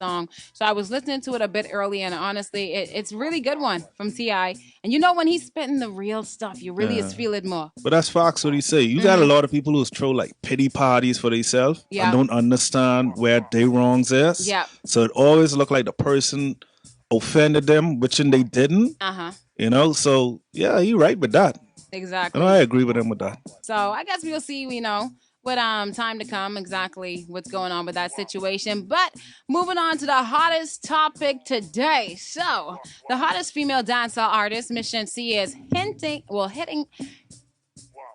song. So I was listening to it a bit early, and honestly, it's really good one from Ti. And you know when he's spitting the real stuff, you really Yeah. is feel it more. But that's Fox what he say. You got a Hmm. lot of people who throw like pity parties for themselves and Yeah, don't understand where their wrongs is. yeah, So it always look like the person offended them, which they didn't. uh huh, So yeah, you right with that. And I exactly. agree with him with that. So I guess we'll see, with time to come exactly what's going on with that situation. But moving on to the hottest topic today. So the hottest female dancehall artist, Miss Shenseea, is hitting.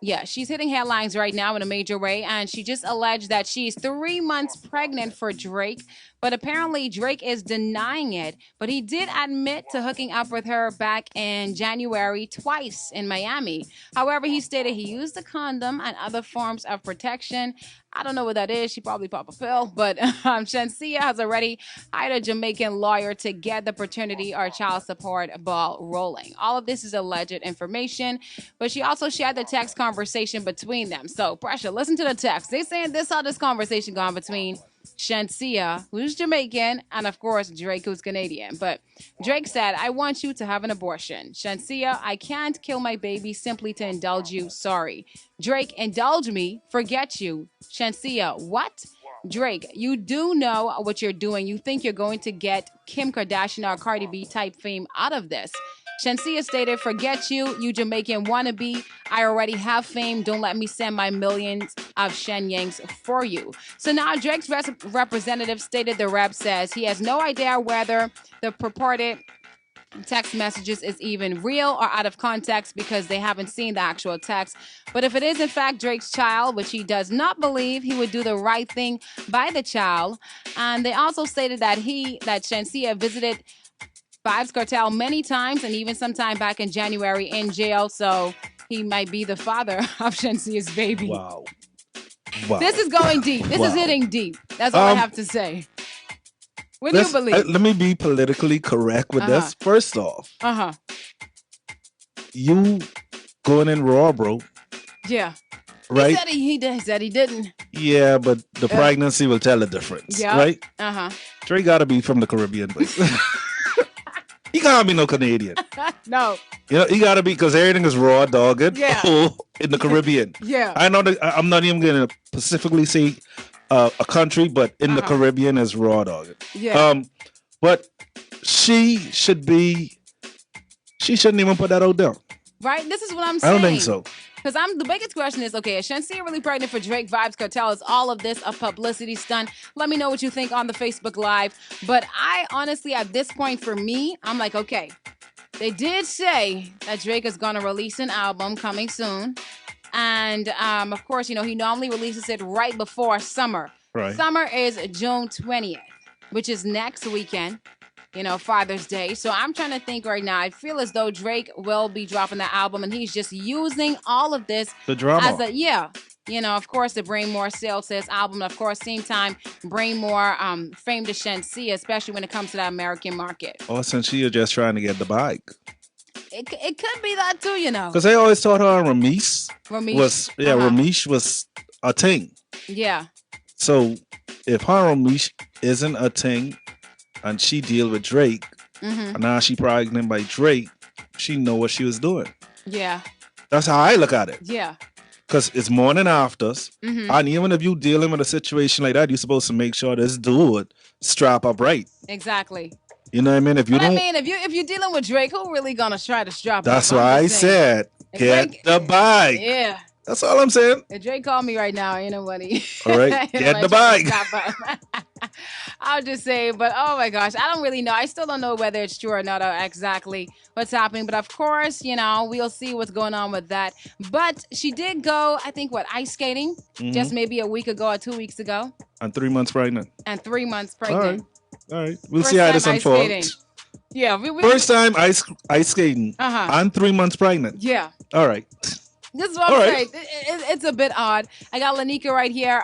Yeah, she's hitting headlines right now in a major way, and she just alleged that she's 3 months pregnant for Drake. But apparently, Drake is denying it. But he did admit to hooking up with her back in January twice in Miami. However, he stated he used a condom and other forms of protection. I don't know what that is. She probably popped a pill. But Shenseea has already hired a Jamaican lawyer to get the paternity or child support ball rolling. All of this is alleged information, but she also shared the text conversation between them. So, Pressure, listen to the text. They saying this how this conversation gone between Shenseea, who's Jamaican, and of course Drake, who's Canadian. But Drake said, "I want you to have an abortion. Shenseea, I can't kill my baby simply to indulge you. Sorry. Drake, indulge me, forget you. Shenseea, what? Drake, you do know what you're doing. You think you're going to get Kim Kardashian or Cardi B type fame out of this. Shenseea stated, "Forget you, you Jamaican wannabe. I already have fame. Don't let me send my millions of Shen Yangs for you." So now Drake's representative stated the rep says he has no idea whether the purported text messages is even real or out of context because they haven't seen the actual text. But if it is in fact Drake's child, which he does not believe, he would do the right thing by the child. And they also stated that Shenseea visited Vibes Cartel many times and even sometime back in January in jail. So he might be the father of Shensea's baby. Wow. Wow. This is going deep. This is Wow. hitting deep. That's all I Um, have to say. What do you believe? Let me be politically correct with this. First off, Uh huh. you going in raw, bro. Yeah. Right? He said he didn't. Yeah, but the pregnancy will tell the difference. Yeah. Right? Uh huh. Drake gotta be from the Caribbean, but he can't be no Canadian. No. He gotta be because everything is raw, dogged. Yeah. In the Caribbean. Yeah. I know that I'm not even gonna specifically say a country, but in the Caribbean is raw, dogged. Yeah. But she shouldn't even put that out there. Right? This is what I'm I saying. don't think so. Because the biggest question is, okay, is Shenseea really pregnant for Drake Vibes Cartel? Is all of this a publicity stunt? Let me know what you think on the Facebook Live. But I honestly, at this point for me, I'm like, okay, they did say that Drake is going to release an album coming soon. And of course, he normally releases it right before summer. Right. Summer is June 20th, which is next weekend. Father's Day. So I'm trying to think right now. I feel as though Drake will be dropping the album and he's just using all of this The drama. as of course, to bring more sales to his album. Of course, same time, bring more fame to Shenseea, especially when it comes to the American market. Or since she is just trying to get the bike. It could be that too, Because they always thought her and Ramesh Ramesh was a thing. Yeah. So if her and Ramesh isn't a thing, and she deal with Drake, and now she pregnant by Drake, she know what she was doing. Yeah. That's how I look at it. Yeah. Because it's morning afters, and even if you dealing with a situation like that, you're supposed to make sure this dude strap up right. Exactly. You know what I mean? If you don't, if you're dealing with Drake, who really gonna try to strap that's up? why I said get the bike. Yeah. That's all I'm saying. If Drake called me right now, ain't nobody. All right, get the bike. I'll just say, but oh my gosh, I don't really know. I still don't know whether it's true or not or exactly what's happening. But of course, we'll see what's going on with that. But she did go, I think, ice skating just maybe a week ago or 2 weeks ago. And 3 months pregnant. And 3 months pregnant. All right. We'll see how this unfolds. Yeah. First time ice skating and 3 months pregnant. Yeah. All right. This is what I'm saying. It's a bit odd. I got Lanika right here.